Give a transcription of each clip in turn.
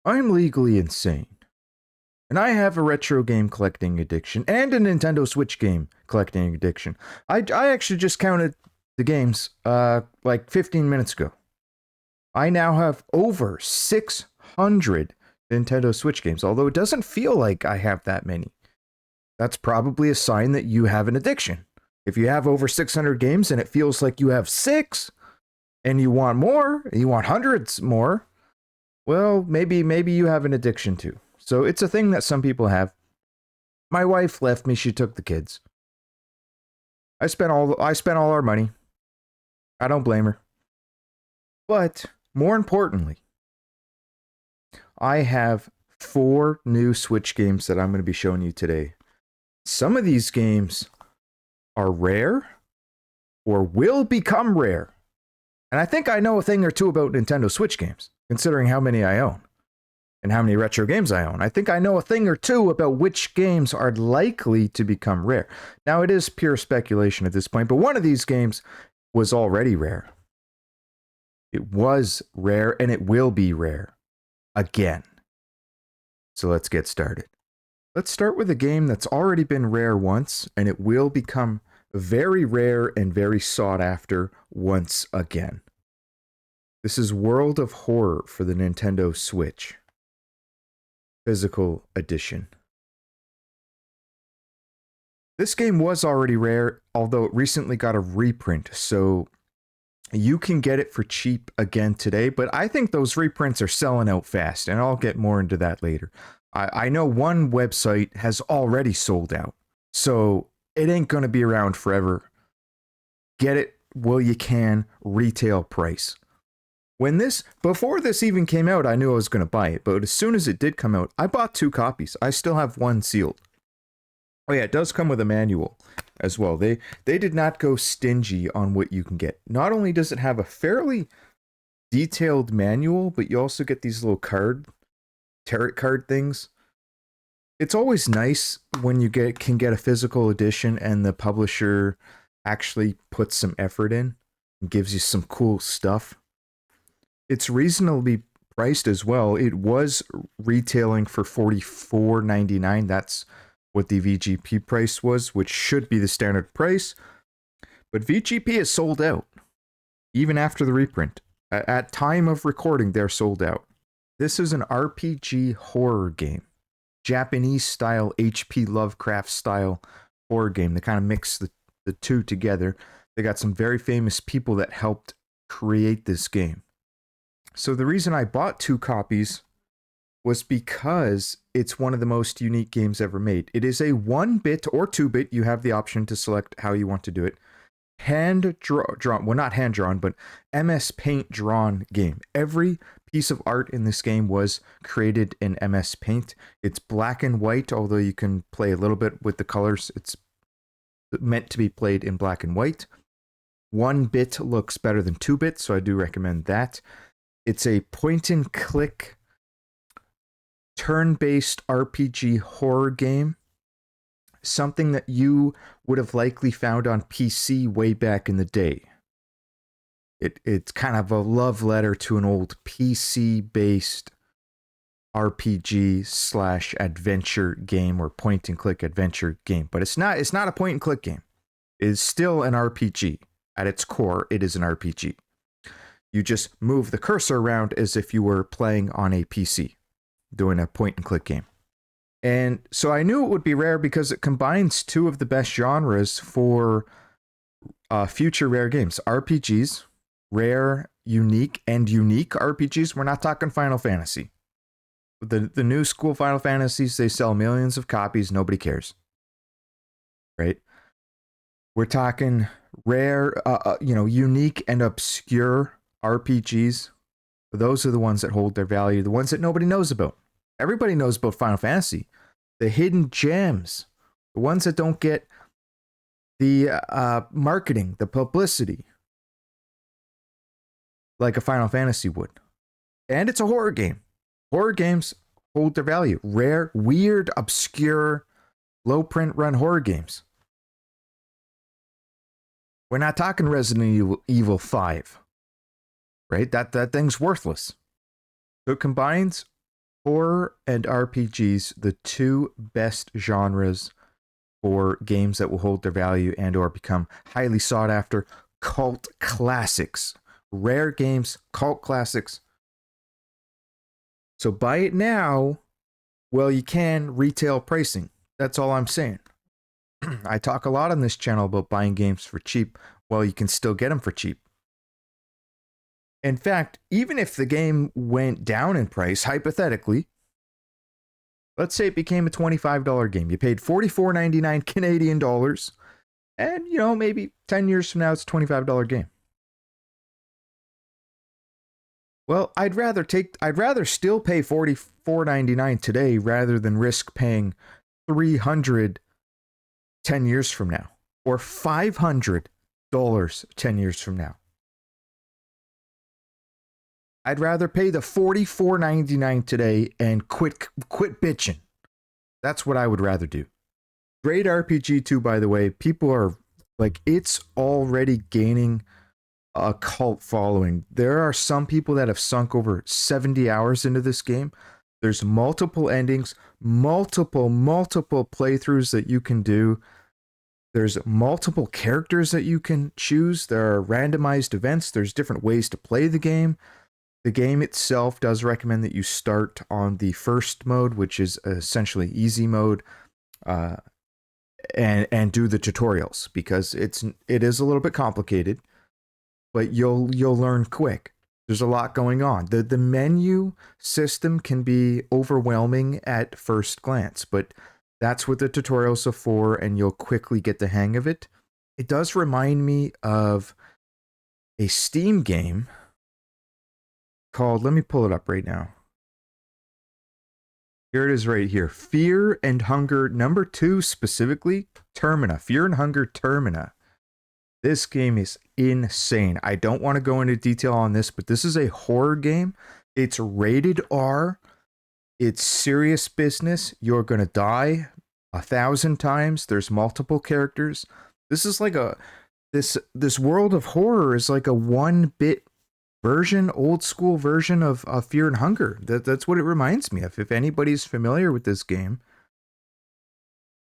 I'm legally insane, and I have a retro game collecting addiction and a Nintendo Switch game collecting addiction. I actually just counted the games like 15 minutes ago. I now have over 600 Nintendo Switch games, although it doesn't feel like I have that many. That's probably a sign that you have an addiction. If you have over 600 games and it feels like you have six and you want more, you want hundreds more, well, maybe you have an addiction too. So it's a thing that some people have. My wife left me, she took the kids. I spent all our money. I don't blame her. But more importantly, I have 4 new Switch games that I'm going to be showing you today. Some of these games are rare or will become rare. And I think I know a thing or two about Nintendo Switch games, considering how many I own and how many retro games I own. I think I know a thing or two about which games are likely to become rare. Now, it is pure speculation at this point, but one of these games was already rare. It was rare and it will be rare again. So let's get started. Let's start with a game that's already been rare once, and it will become very rare and very sought after once again. This is World of Horror for the Nintendo Switch. Physical edition. This game was already rare, although it recently got a reprint, so you can get it for cheap again today, but I think those reprints are selling out fast, and I'll get more into that later. I know one website has already sold out, so it ain't going to be around forever. Get it while you can, retail price. Before this even came out, I knew I was going to buy it, but as soon as it did come out, I bought 2 copies. I still have one sealed. Oh yeah, it does come with a manual as well. They did not go stingy on what you can get. Not only does it have a fairly detailed manual, but you also get these little tarot card things. It's always nice when you can get a physical edition and the publisher actually puts some effort in and gives you some cool stuff. It's reasonably priced as well. It was retailing for $44.99. That's what the VGP price was, which should be the standard price. But VGP is sold out, even after the reprint. At time of recording, they're sold out. This is an RPG horror game. Japanese style, H.P. Lovecraft style horror game. They kind of mix the two together. They got some very famous people that helped create this game. So the reason I bought 2 copies was because it's one of the most unique games ever made. It is a 1-bit or 2-bit. You have the option to select how you want to do it. Hand-drawn, well, not hand-drawn, but MS Paint drawn game. Every piece of art in this game was created in MS Paint. It's black and white, although you can play a little bit with the colors. It's meant to be played in black and white. 1-bit looks better than 2-bit, so I do recommend that. It's a point-and-click, turn-based RPG horror game. Something that you would have likely found on PC way back in the day. It's kind of a love letter to an old PC-based RPG / adventure game or point-and-click adventure game. But it's not a point-and-click game. It is still an RPG. At its core, it is an RPG. You just move the cursor around as if you were playing on a PC, doing a point-and-click game. And so I knew it would be rare because it combines 2 of the best genres for future rare games. RPGs, rare, unique RPGs. We're not talking Final Fantasy. The new school Final Fantasies, they sell millions of copies. Nobody cares. Right? We're talking rare, unique and obscure RPGs. Those are the ones that hold their value. The ones that nobody knows about. Everybody knows about Final Fantasy. The hidden gems. The ones that don't get the marketing, the publicity. Like a Final Fantasy would. And it's a horror game. Horror games hold their value. Rare, weird, obscure, low print run horror games. We're not talking Resident Evil 5. Right? That thing's worthless. So it combines Horror and RPGs, the two best genres for games that will hold their value and or become highly sought after cult classics. Rare games, cult classics. So buy it now. Well, you can retail pricing. That's all I'm saying. I talk a lot on this channel about buying games for cheap. Well, you can still get them for cheap. In fact, even if the game went down in price, hypothetically, let's say it became a $25 game. You paid $44.99 Canadian dollars, and maybe 10 years from now it's a $25 game. Well, I'd rather still pay $44.99 today rather than risk paying $300 10 years from now, or $500 10 years from now. I'd rather pay the $44.99 today and quit bitching. That's what I would rather do. Great RPG too, by the way. People are like, it's already gaining a cult following. There are some people that have sunk over 70 hours into this game. There's multiple endings, multiple playthroughs that you can do. There's multiple characters that you can choose. There are randomized events. There's different ways to play the game. The game itself does recommend that you start on the first mode, which is essentially easy mode, and do the tutorials, because it is a little bit complicated, but you'll learn quick. There's a lot going on. The menu system can be overwhelming at first glance, but that's what the tutorials are for, and you'll quickly get the hang of it. It does remind me of a Steam game called, let me pull it up right now. Here it is right here. Fear and Hunger number 2, specifically Termina. Fear and Hunger Termina. This game is insane. I don't want to go into detail on this, but this is a horror game. It's rated R. It's serious business. You're going to die 1,000 times. There's multiple characters. This is like this world of horror is like a 1-bit version, old school version of Fear and Hunger. That's what it reminds me of. If anybody's familiar with this game,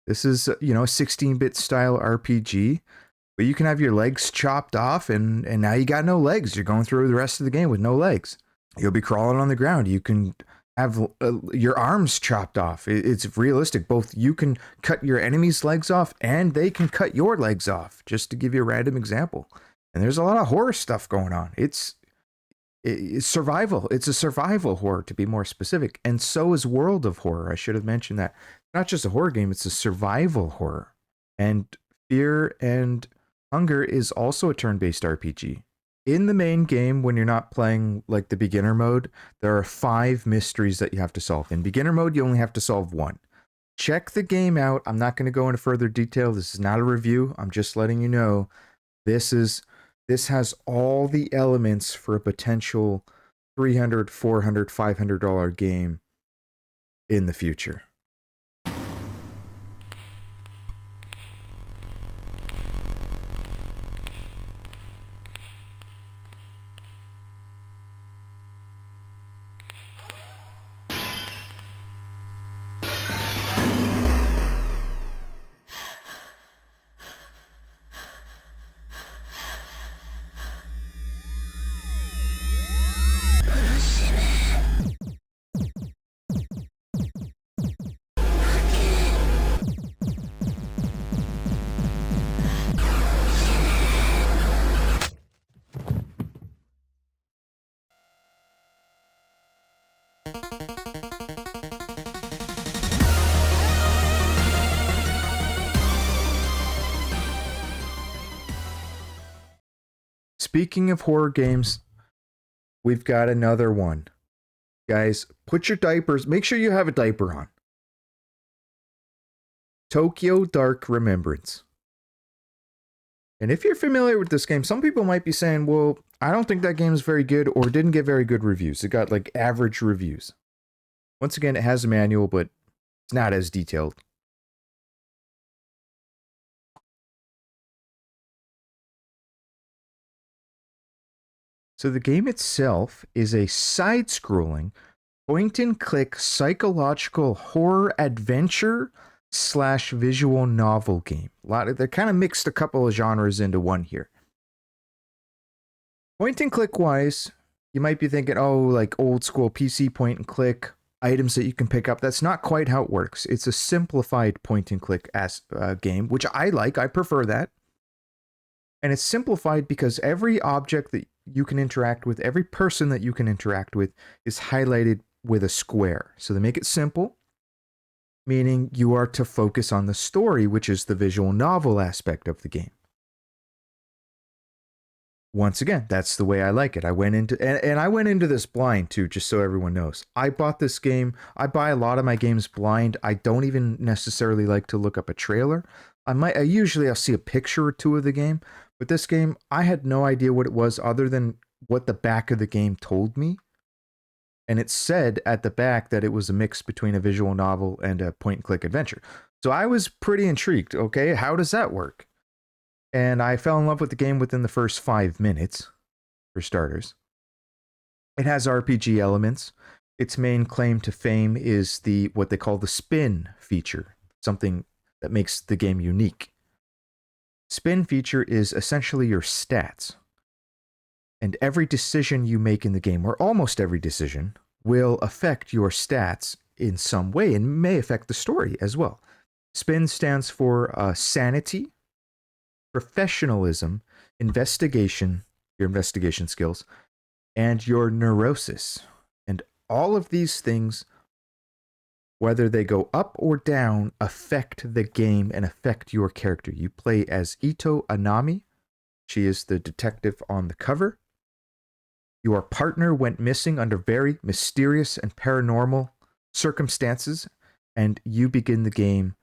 this is a 16-bit style RPG, but you can have your legs chopped off, and now you got no legs. You're going through the rest of the game with no legs. You'll be crawling on the ground. You can have your arms chopped off. It's realistic. Both you can cut your enemy's legs off, and they can cut your legs off, just to give you a random example. And there's a lot of horror stuff going on. It's survival. It's a survival horror, to be more specific. And so is World of Horror. I should have mentioned that. Not just a horror game, it's a survival horror. And Fear and Hunger is also a turn-based RPG. In the main game, when you're not playing like the beginner mode, there are 5 mysteries that you have to solve. In beginner mode, you only have to solve 1. Check the game out. I'm not going to go into further detail. This is not a review. I'm just letting you know this has all the elements for a potential $300, $400, $500 game in the future. Speaking of horror games, we've got another one. Guys, put your diapers, make sure you have a diaper on. Tokyo Dark Remembrance. And if you're familiar with this game, some people might be saying, well, I don't think that game is very good or didn't get very good reviews. It got like average reviews. Once again, it has a manual, but it's not as detailed. So the game itself is a side-scrolling Point and click psychological horror adventure slash visual novel game. They kind of mixed a couple of genres into one here. Point and click wise, you might be thinking, oh, like old school PC point and click, items that you can pick up. That's not quite how it works. It's a simplified point and click game, which I like. I prefer that. And it's simplified because every object that you can interact with, every person that you can interact with, is highlighted with a square. So they make it simple, meaning you are to focus on the story, which is the visual novel aspect of the game. Once again, that's the way I like it. I went into and I went into this blind too, just so everyone knows. I bought this game. I buy a lot of my games blind. I don't even necessarily like to look up a trailer. I'll see a picture or two of the game, but this game, I had no idea what it was other than what the back of the game told me. And it said at the back that it was a mix between a visual novel and a point and click adventure. So I was pretty intrigued. Okay, how does that work? And I fell in love with the game within the first 5 minutes, for starters. It has RPG elements. Its main claim to fame is what they call the spin feature, something that makes the game unique. Spin feature is essentially your stats. And every decision you make in the game, or almost every decision, will affect your stats in some way and may affect the story as well. Spin stands for sanity, professionalism, investigation, your investigation skills, and your neurosis. And all of these things, whether they go up or down, affect the game and affect your character. You play as Ito Anami. She is the detective on the cover. Your partner went missing under very mysterious and paranormal circumstances, and you begin the game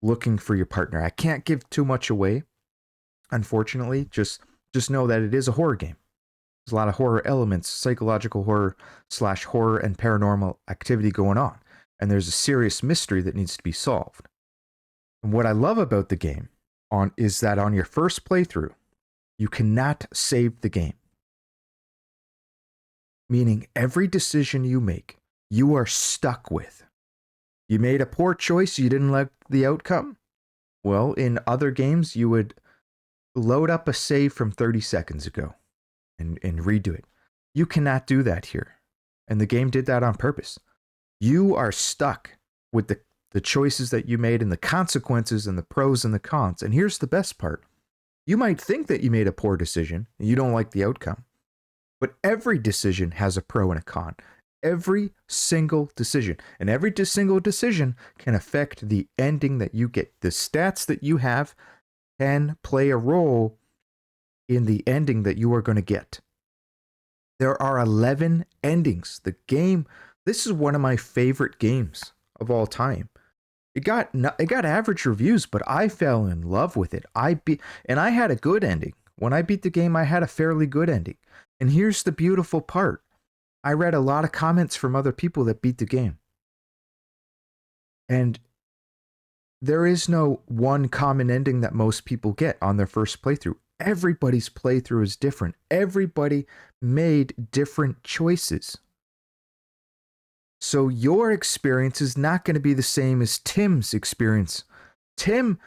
looking for your partner. I can't give too much away, unfortunately. Just know that it is a horror game. There's a lot of horror elements, psychological horror / horror and paranormal activity going on. And there's a serious mystery that needs to be solved. And what I love about the game is that on your first playthrough, you cannot save the game. Meaning every decision you make, you are stuck with. You made a poor choice, you didn't like the outcome. Well, in other games, you would load up a save from 30 seconds ago and redo it. You cannot do that here. And the game did that on purpose. You are stuck with the choices that you made and the consequences and the pros and the cons. And here's the best part. You might think that you made a poor decision and you don't like the outcome. But every decision has a pro and a con. Every single decision. And every single decision can affect the ending that you get. The stats that you have can play a role in the ending that you are going to get. There are 11 endings. The game, this is one of my favorite games of all time. It got average reviews, but I fell in love with it. And I had a good ending. When I beat the game, I had a fairly good ending. And here's the beautiful part. I read a lot of comments from other people that beat the game. And there is no one common ending that most people get on their first playthrough. Everybody's playthrough is different. Everybody made different choices. So your experience is not going to be the same as Tim's experience. Tim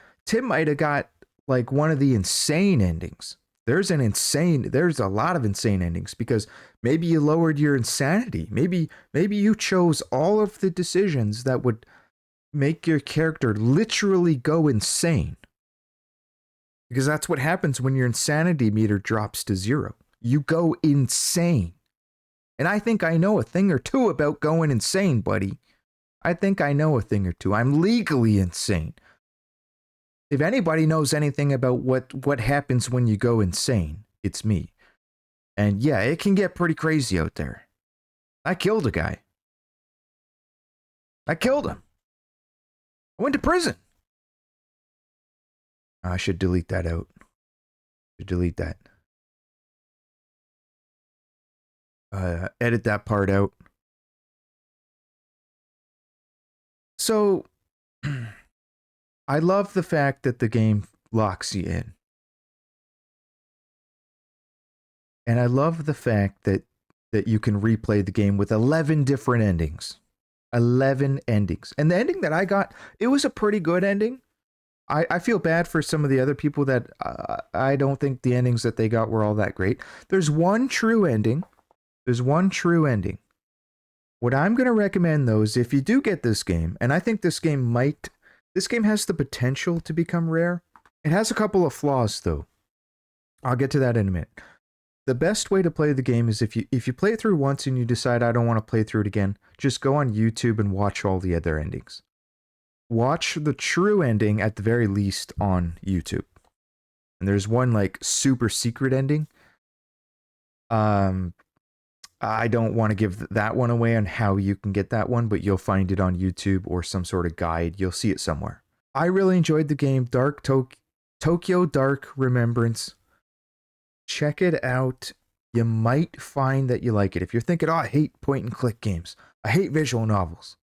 might have got like one of the insane endings. There's a lot of insane endings because maybe you lowered your insanity. Maybe you chose all of the decisions that would make your character literally go insane. Because that's what happens when your insanity meter drops to 0. You go insane. And I think I know a thing or two about going insane, buddy. I think I know a thing or two. I'm legally insane. If anybody knows anything about what happens when you go insane, it's me. And yeah, it can get pretty crazy out there. I killed a guy. I killed him. I went to prison. I should delete that out. Delete that. Edit that part out. So, I love the fact that the game locks you in. And I love the fact that that you can replay the game with 11 different endings. 11 endings. And the ending that I got, it was a pretty good ending. I feel bad for some of the other people that I don't think the endings that they got were all that great. There's one true ending. There's one true ending. What I'm going to recommend, though, is if you do get this game, and I think this game has the potential to become rare. It has a couple of flaws, though. I'll get to that in a minute. The best way to play the game is if you play it through once and you decide I don't want to play through it again, just go on YouTube and watch all the other endings. Watch the true ending at the very least on YouTube. And there's one like super secret ending. I don't want to give that one away on how you can get that one, but you'll find it on YouTube or some sort of guide. You'll see it somewhere. I really enjoyed the game, Tokyo Dark Remembrance. Check it out. You might find that you like it. If you're thinking, oh, I hate point and click games, I hate visual novels.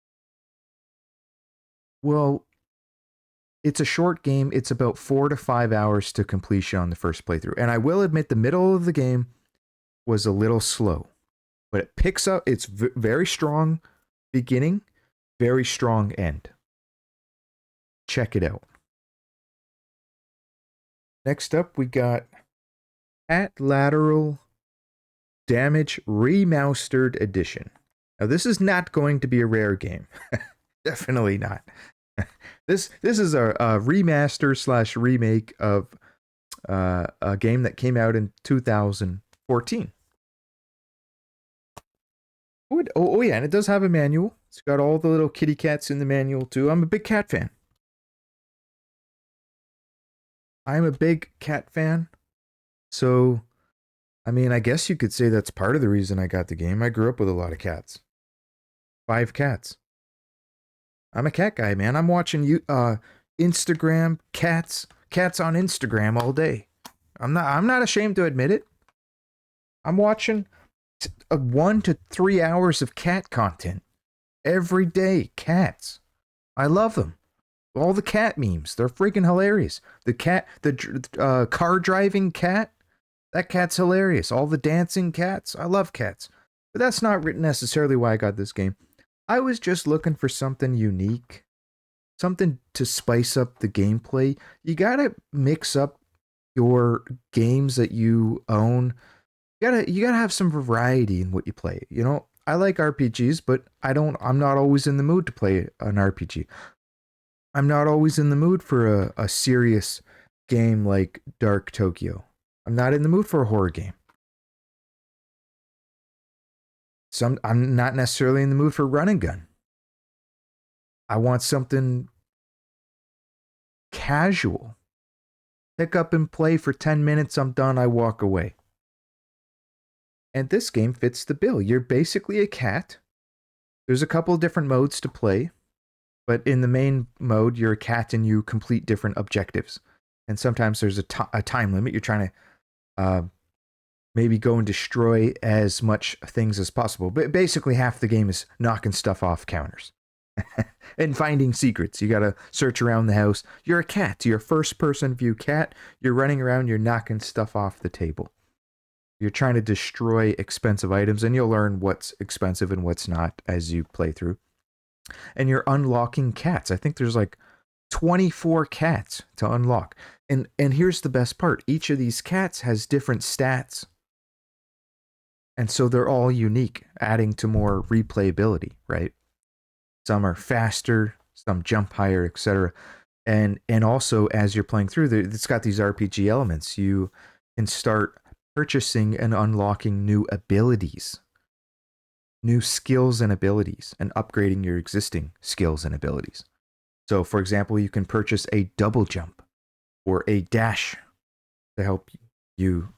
Well, it's a short game. It's about 4 to 5 hours to completion on the first playthrough. And I will admit the middle of the game was a little slow. But it picks up. It's very strong beginning, very strong end. Check it out. Next up, we got Cat Lateral Damage Remastered Edition. Now, this is not going to be a rare game. Definitely not. This is a remaster / remake of a game that came out in 2014. Oh yeah, and it does have a manual. It's got all the little kitty cats in the manual too. I'm a big cat fan. So, I mean, I guess you could say that's part of the reason I got the game. I grew up with a lot of cats. 5 cats. I'm a cat guy, man. I'm watching Instagram cats on Instagram all day. I'm not ashamed to admit it. I'm watching 1 to 3 hours of cat content every day. Cats. I love them. All the cat memes. They're freaking hilarious. The car driving cat. That cat's hilarious. All the dancing cats. I love cats. But that's not necessarily why I got this game. I was just looking for something unique. Something to spice up the gameplay. You gotta mix up your games that you own. You gotta have some variety in what you play. You know, I like RPGs, but I'm not always in the mood to play an RPG. I'm not always in the mood for a serious game like Dark Tokyo. I'm not in the mood for a horror game. I'm not necessarily in the mood for run and gun. I want something casual. Pick up and play for 10 minutes, I'm done, I walk away. And this game fits the bill. You're basically a cat. There's a couple of different modes to play, but in the main mode, you're a cat and you complete different objectives. And sometimes there's a time limit. You're trying to maybe go and destroy as much things as possible. But basically, half the game is knocking stuff off counters and finding secrets. You got to search around the house. You're a cat. You're a first-person view cat. You're running around. You're knocking stuff off the table. You're trying to destroy expensive items, and you'll learn what's expensive and what's not as you play through. And you're unlocking cats. I think there's like 24 cats to unlock. And here's the best part. Each of these cats has different stats. And so they're all unique, adding to more replayability, right? Some are faster, some jump higher, etc. And also, as you're playing through, it's got these RPG elements. You can start purchasing and unlocking new abilities, new skills and abilities, and upgrading your existing skills and abilities. So, for example, you can purchase a double jump or a dash to help you,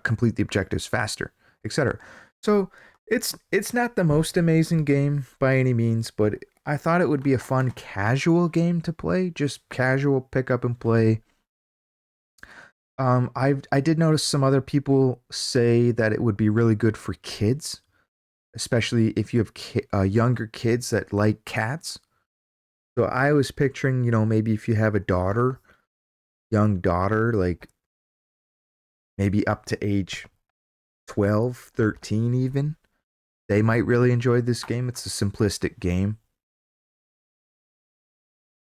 complete the objectives faster, etc. So it's not the most amazing game by any means, but I thought it would be a fun casual game to play, just casual pick up and play. I did notice some other people say that it would be really good for kids, especially if you have younger kids that like cats. So I was picturing, maybe if you have a young daughter, like maybe up to age 12, 13 even, they might really enjoy this game. It's a simplistic game.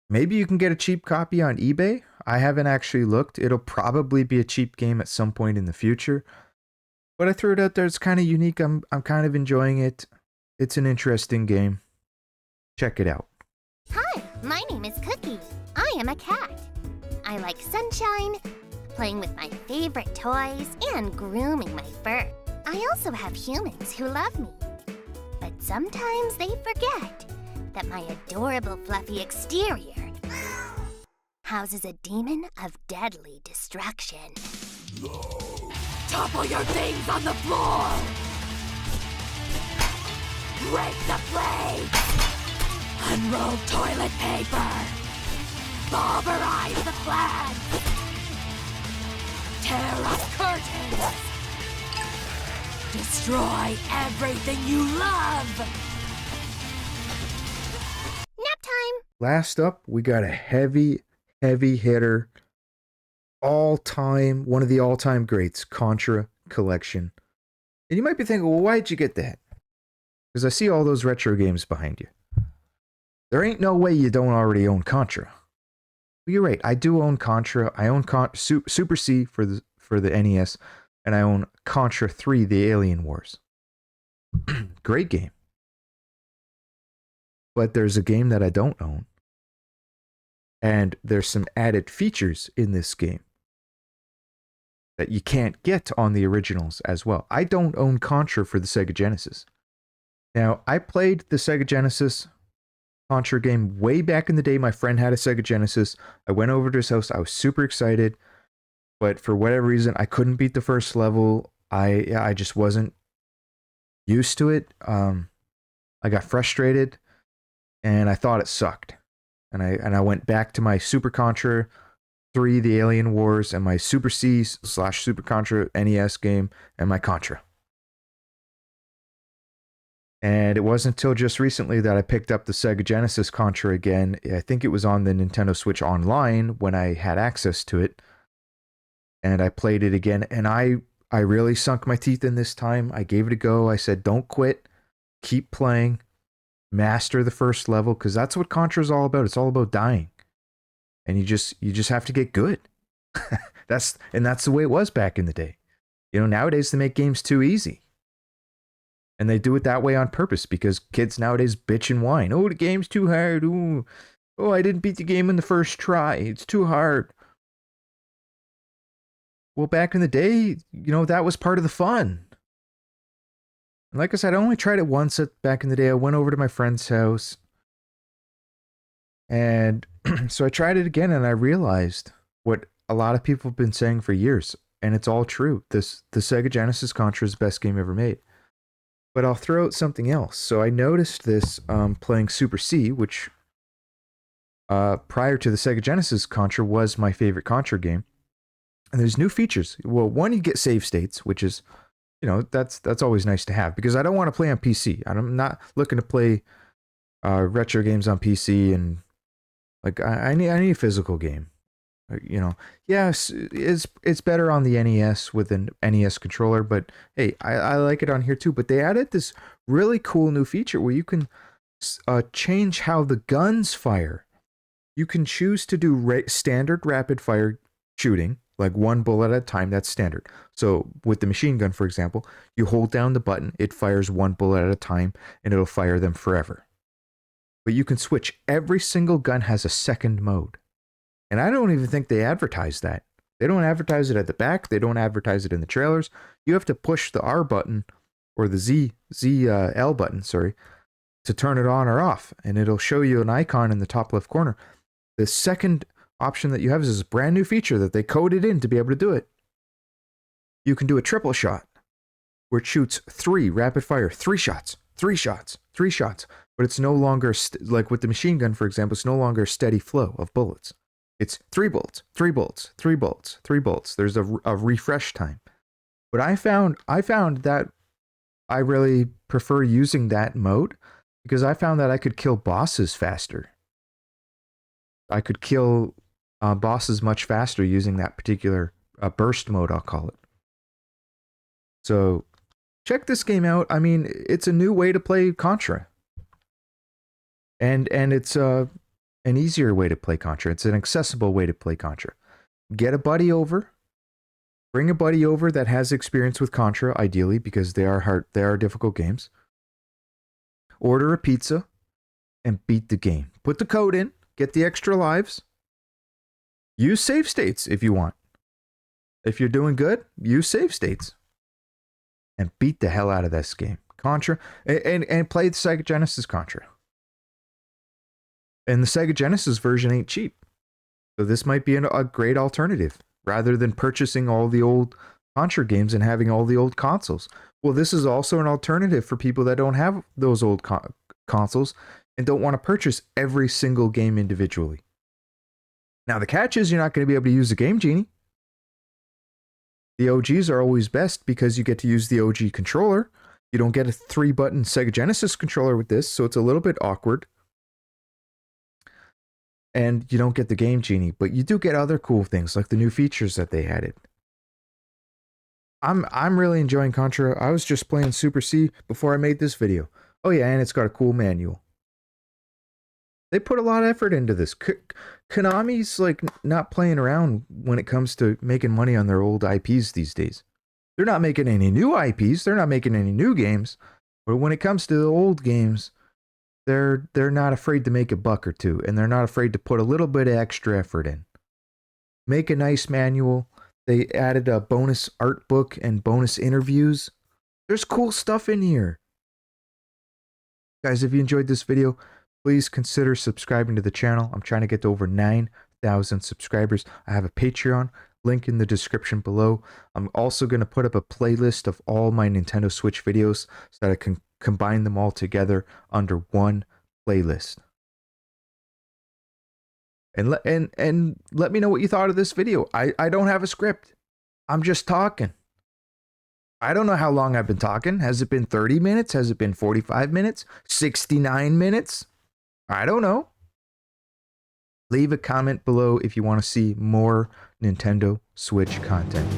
Maybe you can get a cheap copy on eBay. I haven't actually looked. It'll probably be a cheap game at some point in the future. But I threw it out there. It's kind of unique. I'm kind of enjoying it. It's an interesting game. Check it out. Hi, my name is Cookie. I am a cat. I like sunshine, playing with my favorite toys, and grooming my fur. I also have humans who love me. But sometimes they forget that my adorable fluffy exterior houses a demon of deadly destruction. Topple your things on the floor! Break the plates! Unroll toilet paper! Pulverize the plants! Tear up curtains! Destroy everything you love! Nap time! Last up, we got a heavy hitter. One of the all-time greats, Contra Collection. And you might be thinking, well, why'd you get that? Because I see all those retro games behind you. There ain't no way you don't already own Contra. Well, you're right, I do own Contra. I own Super C for the NES, and I own Contra 3, The Alien Wars. Great game. But there's a game that I don't own. And there's some added features in this game that you can't get on the originals as well. I don't own Contra for the Sega Genesis. Now, I played the Sega Genesis Contra game way back in the day. My friend had a Sega Genesis. I went over to his house. I was super excited. But for whatever reason, I couldn't beat the first level. I just wasn't used to it. I got frustrated, and I thought it sucked. And I went back to my Super Contra 3, The Alien Wars, and my Super C / Super Contra NES game, and my Contra. And it wasn't until just recently that I picked up the Sega Genesis Contra again. I think it was on the Nintendo Switch Online when I had access to it. And I played it again, and I really sunk my teeth in this time. I gave it a go. I said, don't quit. Keep playing. Master the first level, because that's what Contra is all about. It's all about dying. And you just have to get good. That's the way it was back in the day. You know, nowadays they make games too easy. And they do it that way on purpose because kids nowadays bitch and whine. Oh, the game's too hard. Ooh. Oh, I didn't beat the game in the first try. It's too hard. Well, back in the day, you know, that was part of the fun. And like I said, I only tried it once back in the day. I went over to my friend's house. And so I tried it again, and I realized what a lot of people have been saying for years. And it's all true. The Sega Genesis Contra is the best game ever made. But I'll throw out something else. So I noticed this playing Super C, which prior to the Sega Genesis Contra was my favorite Contra game. And there's new features. Well, one, you get save states, which is, you know, that's always nice to have because I don't want to play on PC. I'm not looking to play retro games on PC, and like I need a physical game. You know, yes, it's better on the NES with an NES controller, but hey, I like it on here too. But they added this really cool new feature where you can change how the guns fire. You can choose to do standard rapid fire shooting, like one bullet at a time. That's standard. So with the machine gun, for example, you hold down the button, it fires one bullet at a time, and it'll fire them forever. But you can switch. Every single gun has a second mode. And I don't even think they advertise that. They don't advertise it at the back. They don't advertise it in the trailers. You have to push the R button or the L button, to turn it on or off. And it'll show you an icon in the top left corner. The second option that you have is this brand new feature that they coded in to be able to do it. You can do a triple shot where it shoots 3 rapid fire, 3 shots, 3 shots, 3 shots. But it's no longer, like with the machine gun, for example, it's no longer a steady flow of bullets. It's 3 bolts, 3 bolts, 3 bolts, 3 bolts. There's a refresh time. But I found that I really prefer using that mode because I found that I could kill bosses faster. I could kill bosses much faster using that particular burst mode, I'll call it. So check this game out. I mean, it's a new way to play Contra. And it's an easier way to play Contra. It's an accessible way to play Contra. Get a buddy over. Bring a buddy over that has experience with Contra, ideally, because they are difficult games. Order a pizza and beat the game. Put the code in, get the extra lives. Use save states if you want. If you're doing good, use save states. And beat the hell out of this game. Contra. And play the Sega Genesis Contra. And the Sega Genesis version ain't cheap. So this might be a great alternative. Rather than purchasing all the old Contra games and having all the old consoles. Well, this is also an alternative for people that don't have those old consoles and don't want to purchase every single game individually. Now, the catch is you're not going to be able to use the Game Genie. The OGs are always best because you get to use the OG controller. You don't get a 3-button Sega Genesis controller with this, so it's a little bit awkward. And you don't get the Game Genie, but you do get other cool things like the new features that they added. I'm really enjoying Contra. I was just playing Super C before I made this video. Oh yeah, and it's got a cool manual. They put a lot of effort into this. Konami's like not playing around when it comes to making money on their old IPs these days. They're not making any new IPs. They're not making any new games. But when it comes to the old games, they're not afraid to make a buck or two, and they're not afraid to put a little bit of extra effort in. Make a nice manual. They added a bonus art book and bonus interviews. There's cool stuff in here. Guys, if you enjoyed this video, please consider subscribing to the channel. I'm trying to get to over 9,000 subscribers. I have a Patreon, link in the description below. I'm also going to put up a playlist of all my Nintendo Switch videos so that I can combine them all together under one playlist. And let me know what you thought of this video. I don't have a script. I'm just talking. I don't know how long I've been talking. Has it been 30 minutes? Has it been 45 minutes? 69 minutes? I don't know. Leave a comment below if you want to see more Nintendo Switch content.